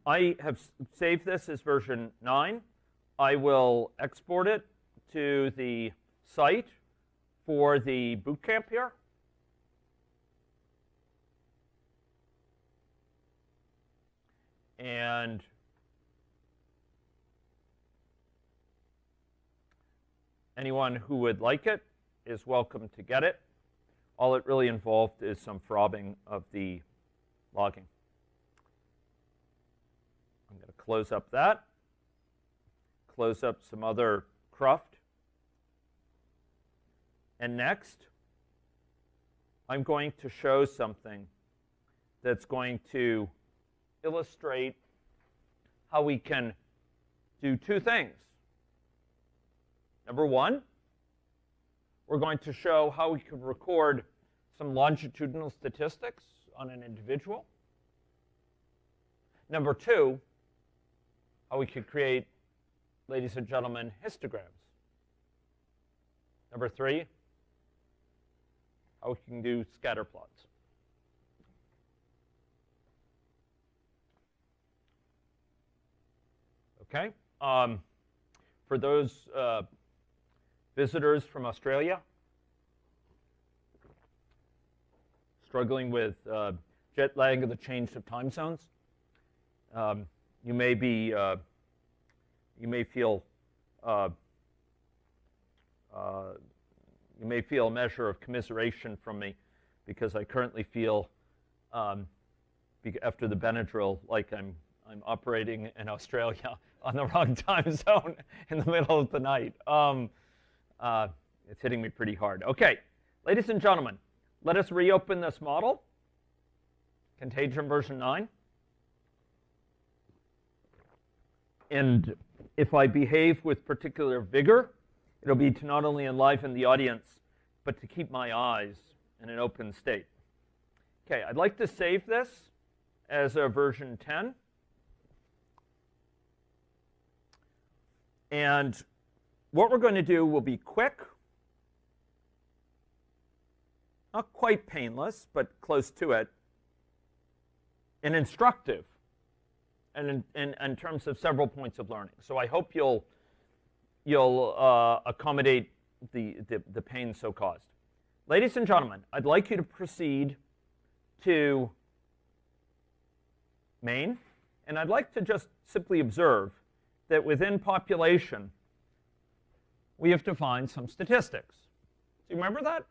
I have saved this as version 9. I will export it to the site for the bootcamp here. And anyone who would like it is welcome to get it. All it really involved is some throbbing of the logging. I'm going to close up that, close up some other cruft. And next, I'm going to show something that's going to illustrate how we can do two things. Number one, we're going to show how we can record some longitudinal statistics on an individual. Number two, how we could create, ladies and gentlemen, histograms. Number three, how we can do scatter plots. Okay. For those visitors from Australia struggling with jet lag of the change of time zones, you may feel a measure of commiseration from me, because I currently feel, after the Benadryl, like I'm operating in Australia on the wrong time zone in the middle of the night. It's hitting me pretty hard. Okay, ladies and gentlemen, let us reopen this model, Contagion version 9. And if I behave with particular vigor, it'll be to not only enliven the audience, but to keep my eyes in an open state. Okay, I'd like to save this as a version 10. And what we're going to do will be quick, not quite painless, but close to it, and instructive, and in terms of several points of learning. So I hope you'll accommodate the pain so caused. Ladies and gentlemen, I'd like you to proceed to main, and I'd like to just simply observe that within population, we have defined some statistics. Do you remember that?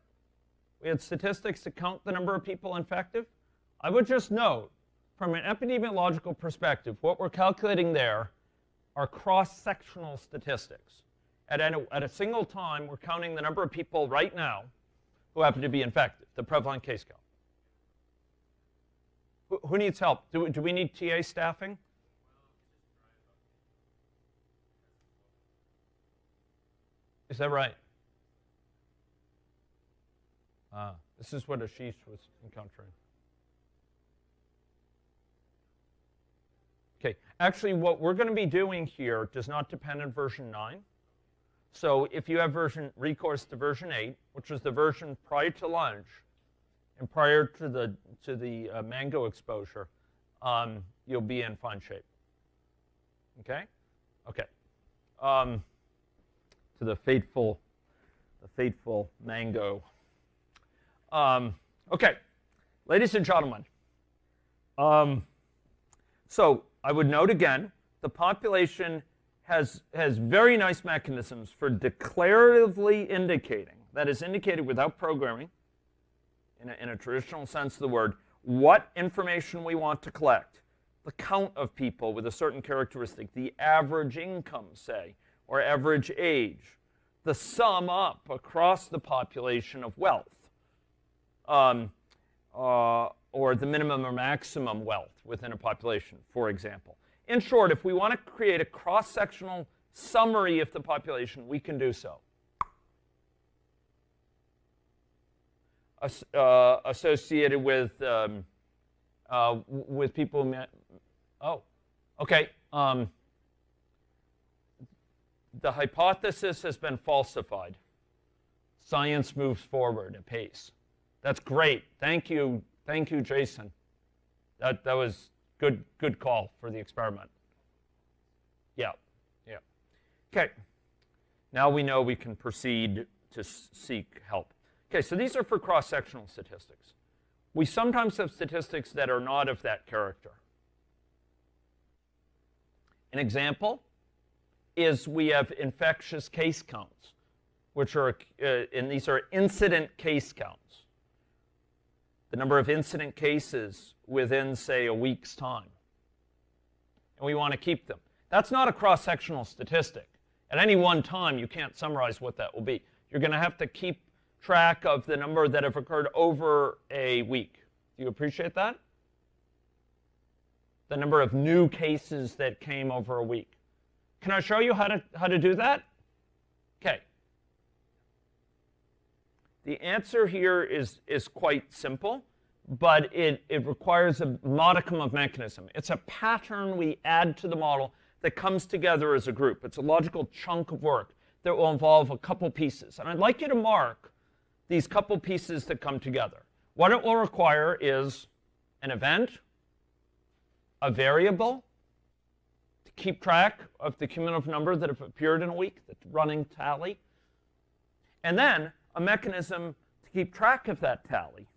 We had statistics to count the number of people infected. I would just note, from an epidemiological perspective, what we're calculating there are cross-sectional statistics. At a single time, we're counting the number of people right now who happen to be infected, the prevalent case count. Who needs help? Do we need TA staffing? Is that right? This is what Ashish was encountering. Okay, actually what we're going to be doing here does not depend on version 9. So if you have recourse to version 8, which was the version prior to lunch and prior to the mango exposure, you'll be in fine shape. Okay? Okay. To the fateful mango. Okay, ladies and gentlemen. So I would note again, the population has very nice mechanisms for declaratively indicating, that is indicated without programming, in a traditional sense of the word, what information we want to collect. The count of people with a certain characteristic, the average income, say, or average age, the sum up across the population of wealth, or the minimum or maximum wealth within a population, for example. In short, if we want to create a cross-sectional summary of the population, we can do so. Associated with people who okay. The hypothesis has been falsified. Science moves forward apace. That's great. Thank you, Jason. That was Good call for the experiment. Yeah, yeah. Okay, now we know we can proceed to seek help. Okay, so these are for cross-sectional statistics. We sometimes have statistics that are not of that character. An example is we have infectious case counts, which are, and these are incident case counts. The number of incident cases within, say, a week's time. And we want to keep them. That's not a cross-sectional statistic. At any one time, you can't summarize what that will be. You're going to have to keep track of the number that have occurred over a week. Do you appreciate that? The number of new cases that came over a week. Can I show you how to do that? Okay. The answer here is quite simple, but it requires a modicum of mechanism. It's a pattern we add to the model that comes together as a group. It's a logical chunk of work that will involve a couple pieces. And I'd like you to mark these couple pieces that come together. What it will require is an event, a variable, to keep track of the cumulative number that have appeared in a week, the running tally, and then a mechanism to keep track of that tally.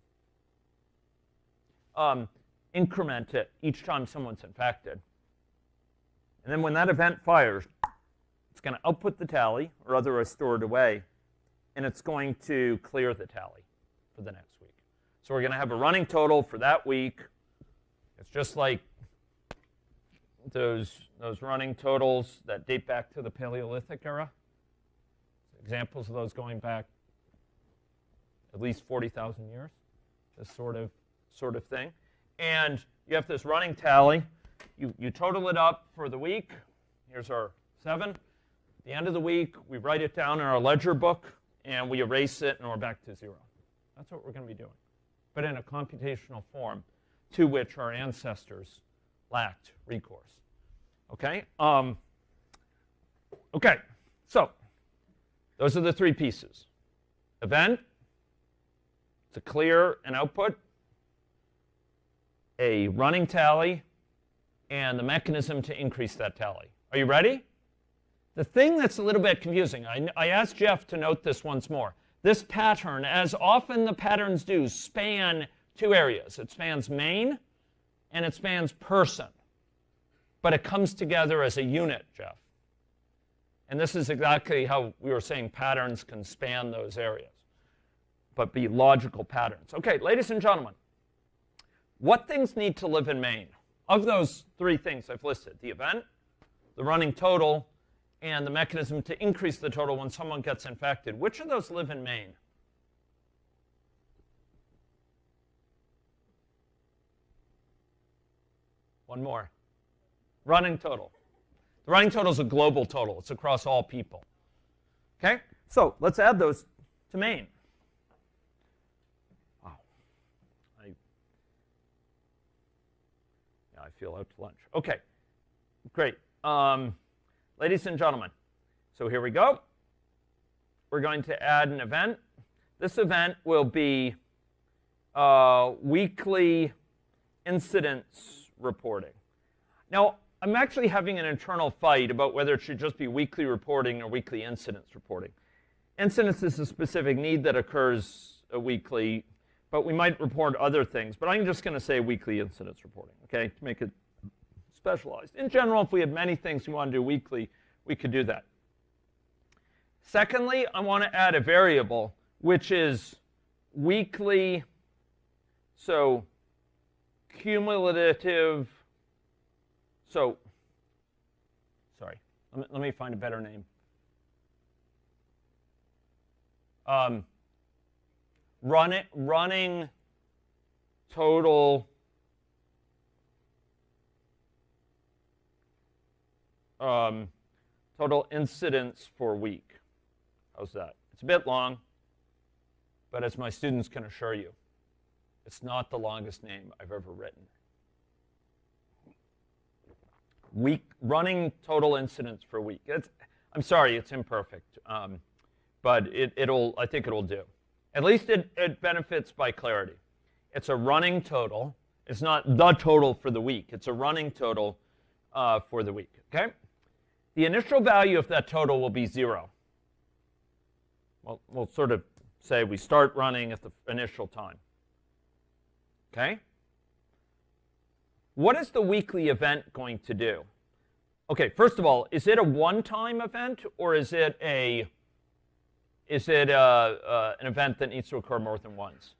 Increment it each time someone's infected. And then when that event fires, it's going to output the tally, or otherwise store it away, and it's going to clear the tally for the next week. So we're going to have a running total for that week. It's just like those running totals that date back to the Paleolithic era. Examples of those going back at least 40,000 years, this sort of thing. And you have this running tally. You total it up for the week. Here's our 7. At the end of the week, we write it down in our ledger book, and we erase it, and we're back to 0. That's what we're going to be doing, but in a computational form to which our ancestors lacked recourse. Okay? Okay, so those are the 3 pieces. Event, to clear an output, a running tally, and the mechanism to increase that tally. Are you ready? The thing that's a little bit confusing, I asked Jeff to note this once more. This pattern, as often the patterns do, span 2 areas. It spans main, and it spans person. But it comes together as a unit, Jeff. And this is exactly how we were saying patterns can span those areas, but be logical patterns. Okay, ladies and gentlemen, what things need to live in main? Of those 3 things I've listed, the event, the running total, and the mechanism to increase the total when someone gets infected, which of those live in main? One more. Running total. The running total is a global total. It's across all people. Okay? So let's add those to main. Wow. I feel out to lunch. Okay. Great. Ladies and gentlemen, so here we go. We're going to add an event. This event will be weekly incidence reporting. Now, I'm actually having an internal fight about whether it should just be weekly reporting or weekly incidence reporting. Incidence is a specific need that occurs weekly, but we might report other things. But I'm just going to say weekly incidence reporting, okay, to make it specialized. In general, if we had many things we want to do weekly, we could do that. Secondly, I want to add a variable, which is weekly, so cumulative, so, sorry, let me find a better name. Running total total incidence for week. How's that? It's a bit long, but as my students can assure you, it's not the longest name I've ever written. Running total incidence per week. I'm sorry, it's imperfect, but I think it'll do. At least it benefits by clarity. It's a running total. It's not the total for the week. It's a running total for the week. Okay? The initial value of that total will be 0. Well, we'll sort of say we start running at the initial time. Okay? What is the weekly event going to do? Okay, first of all, is it a one-time event, or is it an event that needs to occur more than once?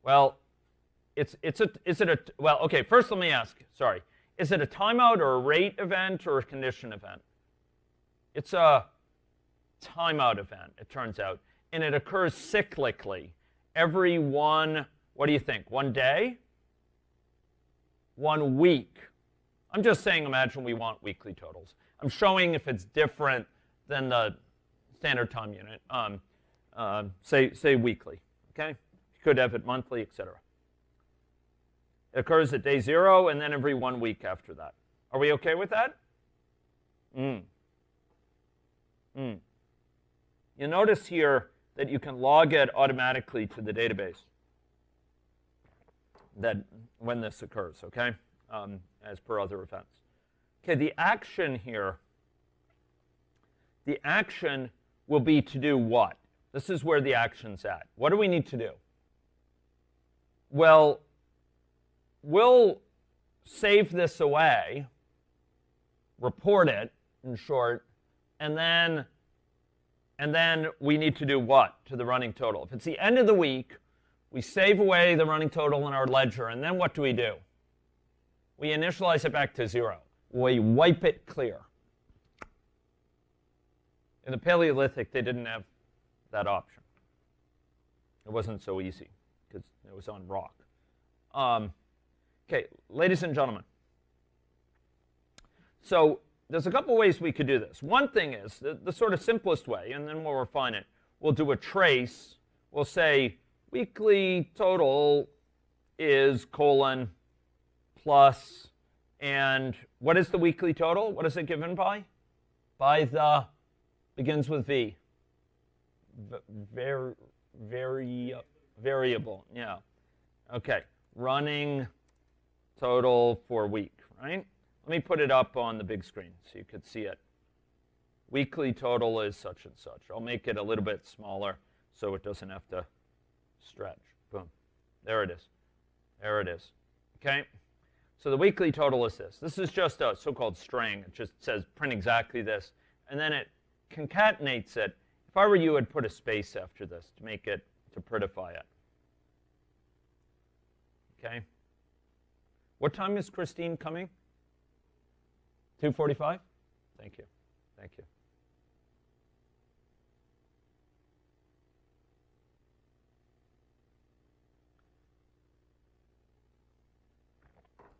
Well, well, okay, first let me ask, sorry. Is it a timeout or a rate event or a condition event? It's a timeout event, it turns out. And it occurs cyclically. Every one, what do you think, 1 day? 1 week. I'm just saying, imagine we want weekly totals. I'm showing if it's different than the standard time unit. Say weekly, okay? You could have it monthly, etc. It occurs at day 0 and then every 1 week after that. Are we okay with that? You notice here that you can log it automatically to the database that when this occurs, okay, as per other events. Okay, the action here, the action will be to do what? This is where the action's at. What do we need to do? Well, we'll save this away, report it, in short, and then we need to do what to the running total? If it's the end of the week, we save away the running total in our ledger, and then what do? We initialize it back to 0. We wipe it clear. In the Paleolithic, they didn't have that option. It wasn't so easy because it was on rock. Okay, ladies and gentlemen. So there's a couple ways we could do this. One thing is the sort of simplest way, and then we'll refine it. We'll do a trace. We'll say weekly total is colon plus, and what is the weekly total? What is it given by? By the, begins with V. Variable, yeah. Okay, running total for week, right? Let me put it up on the big screen so you could see it. Weekly total is such and such. I'll make it a little bit smaller so it doesn't have to stretch. Boom. There it is. There it is. Okay? So the weekly total is this. This is just a so-called string. It just says print exactly this. And then it concatenates it. If I were you, I'd put a space after this to make it, to prettify it. Okay? What time is Christine coming? 2:45? Thank you. Thank you.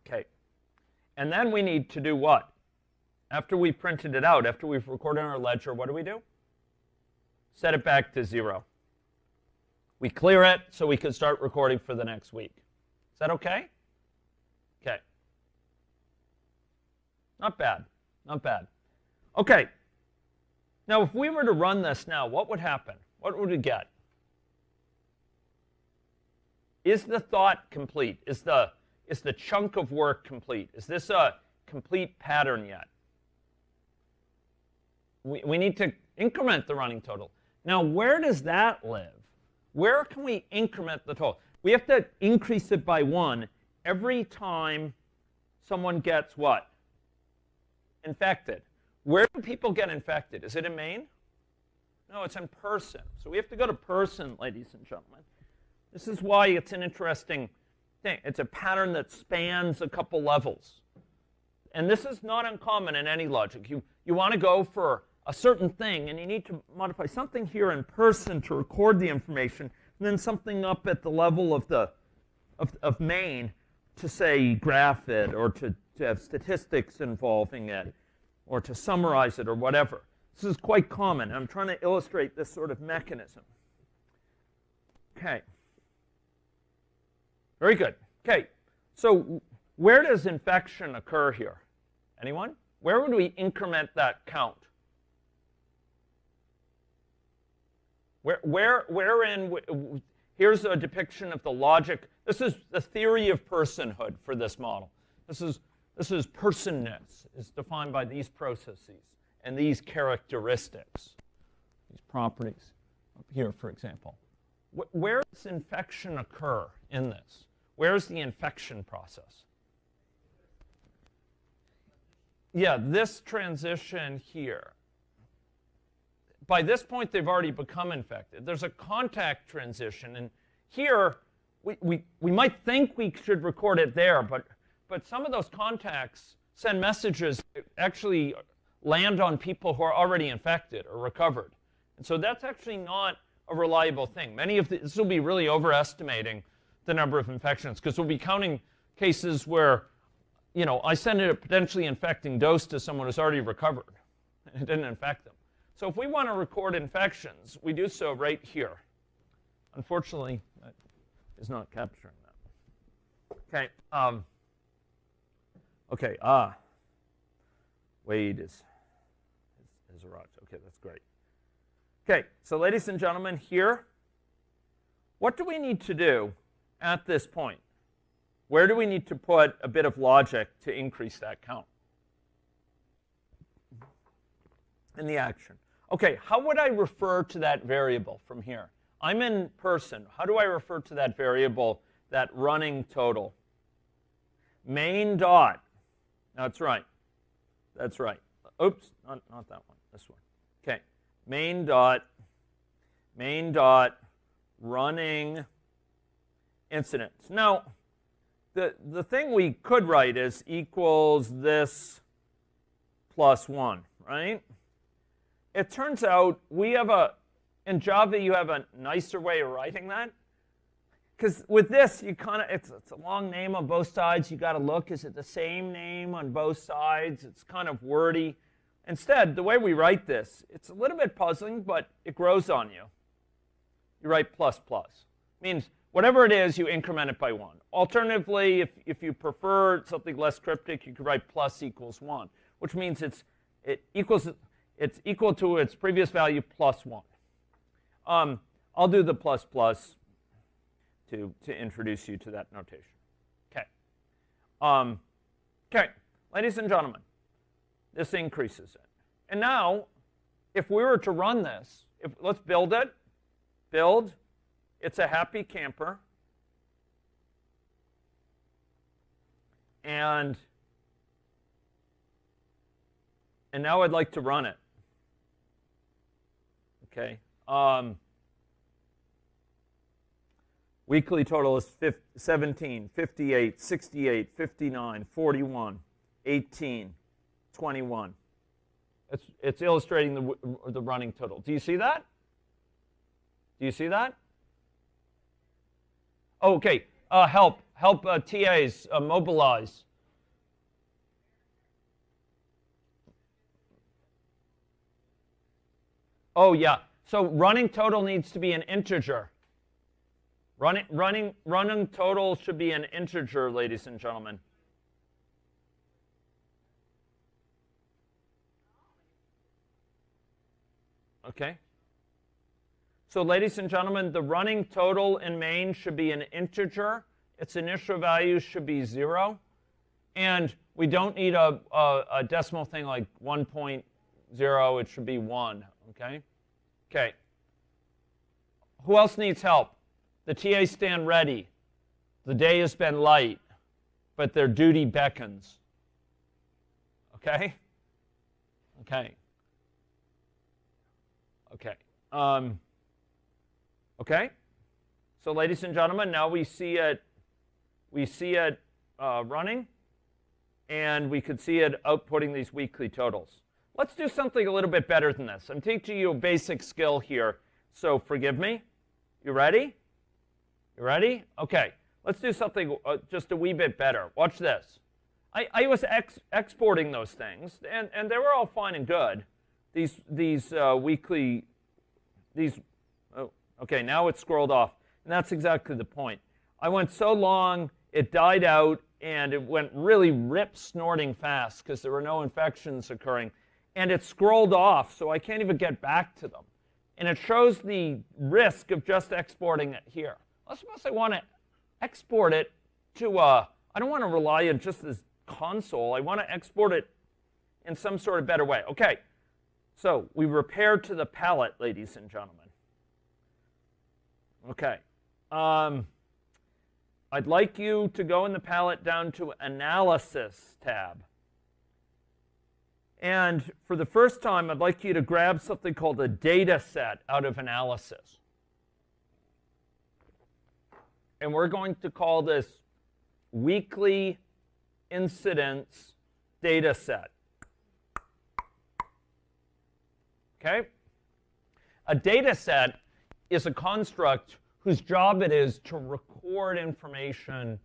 Okay. And then we need to do what? After we've printed it out, after we've recorded in our ledger, what do? Set it back to 0. We clear it so we can start recording for the next week. Is that okay? Okay. Not bad. Not bad. Okay. Now, if we were to run this now, what would happen? What would we get? Is the thought complete? Is the chunk of work complete? Is this a complete pattern yet? We need to increment the running total. Now, where does that live? Where can we increment the total? We have to increase it by 1 every time someone gets what? Infected. Where do people get infected? Is it in Maine? No, it's in person. So we have to go to person, ladies and gentlemen. This is why it's an interesting thing. It's a pattern that spans a couple levels. And this is not uncommon in AnyLogic. You want to go for a certain thing, and you need to modify something here in person to record the information, and then something up at the level of Maine to, say, graph it, or to have statistics involving it, or to summarize it, or whatever. This is quite common. I'm trying to illustrate this sort of mechanism. Okay. Very good. Okay. So where does infection occur here? Anyone? Where would we increment that count? here's a depiction of the logic. This is the theory of personhood for this model. This is personness. It's defined by these processes and these characteristics, these properties. Up here, for example. Where does infection occur in this? Where's the infection process? Yeah, this transition here. By this point, they've already become infected. There's a contact transition, and here we might think we should record it there, but some of those contacts send messages that actually land on people who are already infected or recovered. And so that's actually not a reliable thing. This will be really overestimating the number of infections, because we'll be counting cases where, I send a potentially infecting dose to someone who's already recovered. It didn't infect them. So if we want to record infections, we do so right here. Unfortunately, that is not capturing that. Okay. Okay. Wade is a rock. Okay, that's great. Okay, so ladies and gentlemen, here, what do we need to do at this point? Where do we need to put a bit of logic to increase that count? In the action. Okay, how would I refer to that variable from here? I'm in person. How do I refer to that variable, that running total? Main dot. That's right. That's right. Oops, not that one. This one. Okay. Main dot running incidents. Now, the thing we could write is equals this plus 1, right? It turns out we have in Java you have a nicer way of writing that. Because with this, it's a long name on both sides. You got to look, is it the same name on both sides? It's kind of wordy. Instead, the way we write this, it's a little bit puzzling, but it grows on you. You write plus plus. Means whatever it is, you increment it by 1. Alternatively, if you prefer something less cryptic, you could write plus equals 1, which means it's equal to its previous value plus 1. I'll do the plus plus to introduce you to that notation. Okay. Okay, ladies and gentlemen, this increases it. And now, if we were to run this, let's build it. Build. It's a happy camper. And now I'd like to run it. Okay. Weekly total is 17, 58, 68, 59, 41, 18, 21. It's illustrating the running total. Do you see that? Do you see that? Oh, okay. Help TAs mobilize. Oh, yeah. So running total needs to be an integer. Running total should be an integer, ladies and gentlemen. Okay. So ladies and gentlemen, the running total in main should be an integer. Its initial value should be 0. And we don't need a decimal thing like 1.0. It should be 1. Okay? Okay. Who else needs help? The TAs stand ready. The day has been light, but their duty beckons. Okay? Okay. Okay. Okay. So, ladies and gentlemen, now we see it running, and we could see it outputting these weekly totals. Let's do something a little bit better than this. I'm teaching you a basic skill here, so forgive me. You ready? You ready? Okay. Let's do something just a wee bit better. Watch this. I was exporting those things, and they were all fine and good. These weekly, oh, okay, now it's scrolled off. And that's exactly the point. I went so long, it died out, and it went really rip-snorting fast because there were no infections occurring. And it scrolled off, so I can't even get back to them. And it shows the risk of just exporting it here. Let's suppose I want to export it to I don't want to rely on just this console. I want to export it in some sort of better way. Okay, so we repair to the palette, ladies and gentlemen. Okay. I'd like you to go in the palette down to Analysis tab. And for the first time, I'd like you to grab something called a data set out of Analysis. And we're going to call this Weekly Incidence Data Set. Okay? A data set is a construct whose job it is to record information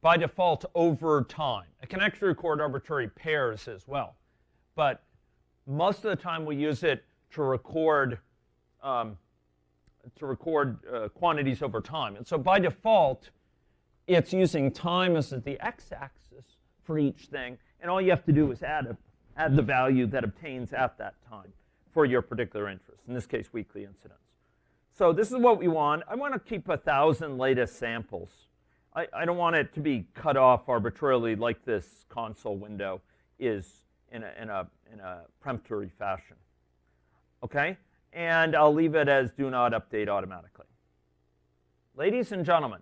by default over time. It can actually record arbitrary pairs as well. But most of the time we use it to record quantities over time. And so by default, it's using time as the x-axis for each thing. And all you have to do is add the value that obtains at that time for your particular interest, in this case, weekly incidence. So this is what we want. I want to keep 1,000 latest samples. I don't want it to be cut off arbitrarily like this console window is in a peremptory fashion. Okay? And I'll leave it as do not update automatically. Ladies and gentlemen,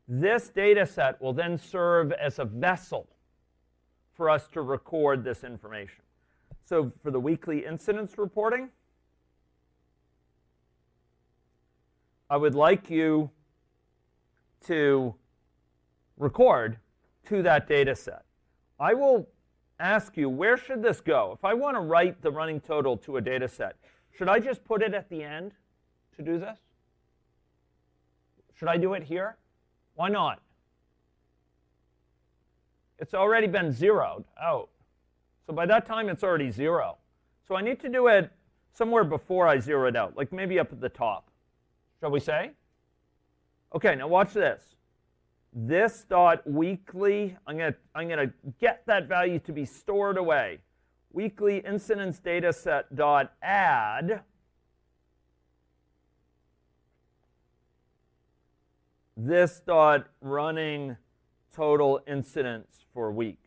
this data set will then serve as a vessel for us to record this information. So for the weekly incidence reporting, I would like you to record to that data set. I will ask you, where should this go? If I want to write the running total to a data set, should I just put it at the end to do this? Should I do it here? Why not? It's already been zeroed out. So by that time, it's already 0. So I need to do it somewhere before I zero it out, like maybe up at the top. Shall we say? Okay, now watch this. This dot weekly, I'm gonna get that value to be stored away. Weekly incidence data set dot add this dot running total incidence for week.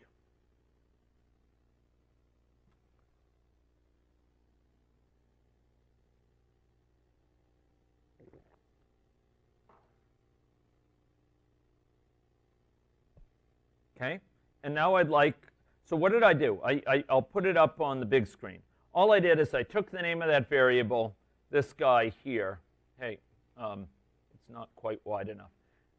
Okay, and now I'd like, so what did I do? I'll put it up on the big screen. All I did is I took the name of that variable, this guy here. Hey, it's not quite wide enough.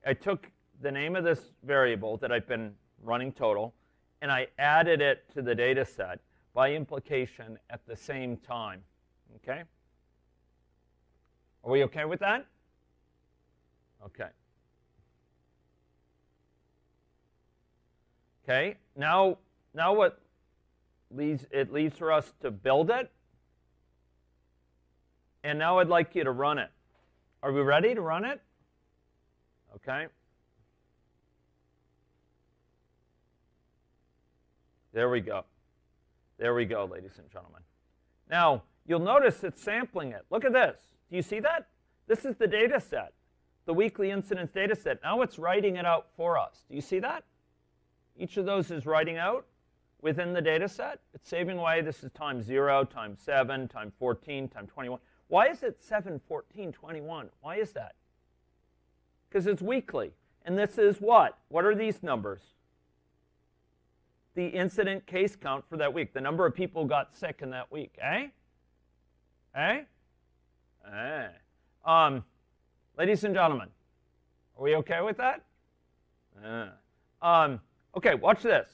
I took the name of this variable that I've been running total, and I added it to the data set by implication at the same time. Okay? Are we okay with that? Okay. Okay, now what leaves for us to build it. And now I'd like you to run it. Are we ready to run it? Okay. There we go. There we go, ladies and gentlemen. Now, you'll notice it's sampling it. Look at this. Do you see that? This is the data set, the weekly incidence data set. Now it's writing it out for us. Do you see that? Each of those is writing out within the data set. It's saving away. This is times 0, times 7, times 14, times 21. Why is it 7, 14, 21? Why is that? Because it's weekly. And this is what? What are these numbers? The incident case count for that week. The number of people who got sick in that week. Eh? Eh? Eh. Ladies and gentlemen, are we okay with that? Okay, watch this.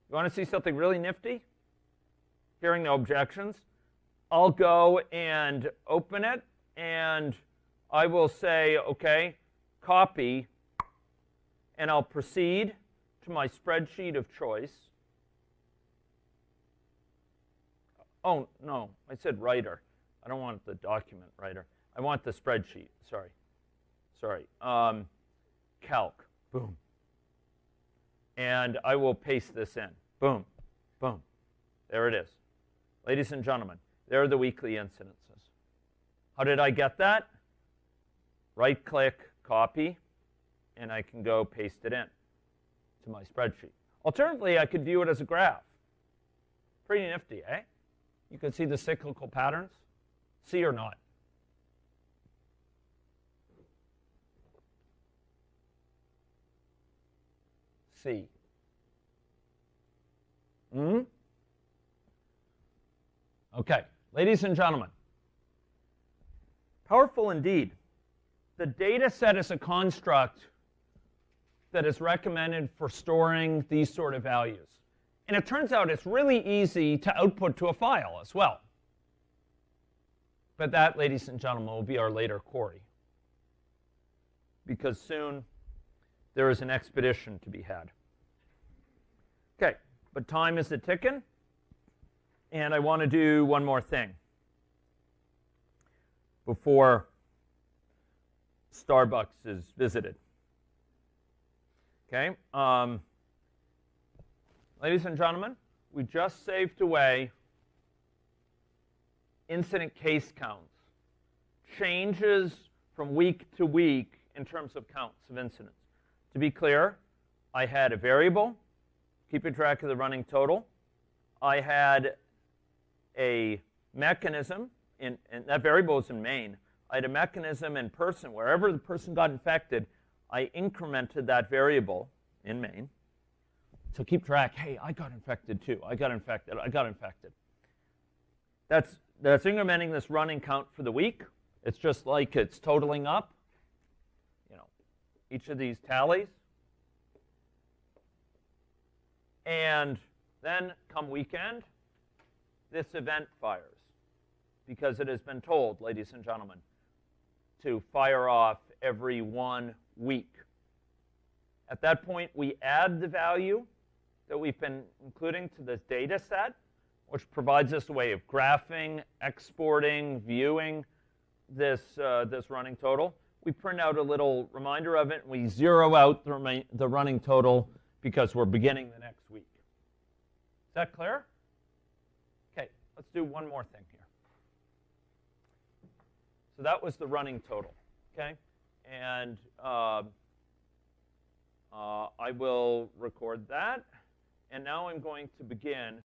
You want to see something really nifty? Hearing no objections. I'll go and open it, and I will say, okay, copy, and I'll proceed to my spreadsheet of choice. Oh, no, I said writer. I don't want the document writer. I want the spreadsheet. Sorry. Calc. Boom. And I will paste this in. Boom. Boom. There it is. Ladies and gentlemen, there are the weekly incidences. How did I get that? Right-click, copy, and I can go paste it in to my spreadsheet. Alternatively, I could view it as a graph. Pretty nifty, eh? You can see the cyclical patterns. See or not? See. Okay, ladies and gentlemen, powerful indeed. The data set is a construct that is recommended for storing these sort of values. And it turns out it's really easy to output to a file as well. But that, ladies and gentlemen, will be our later quarry, because soon there is an expedition to be had. Okay, but time is a-ticking, and I want to do one more thing before Starbucks is visited. Okay, ladies and gentlemen, we just saved away incident case counts, changes from week to week in terms of counts of incidents. To be clear, I had a variable, keeping track of the running total. I had a mechanism, and that variable is in main. I had a mechanism in person. Wherever the person got infected, I incremented that variable in main to keep track. Hey, I got infected too. I got infected. I got infected. That's incrementing this running count for the week. It's just like it's totaling up, each of these tallies. And then come weekend, this event fires, because it has been told, ladies and gentlemen, to fire off every 1 week. At that point, we add the value that we've been including to this data set, which provides us a way of graphing, exporting, viewing this running total. We print out a little reminder of it, and we zero out the running total because we're beginning the next week. Is that clear? Okay, let's do one more thing here. So that was the running total, okay? And I will record that. And now I'm going to begin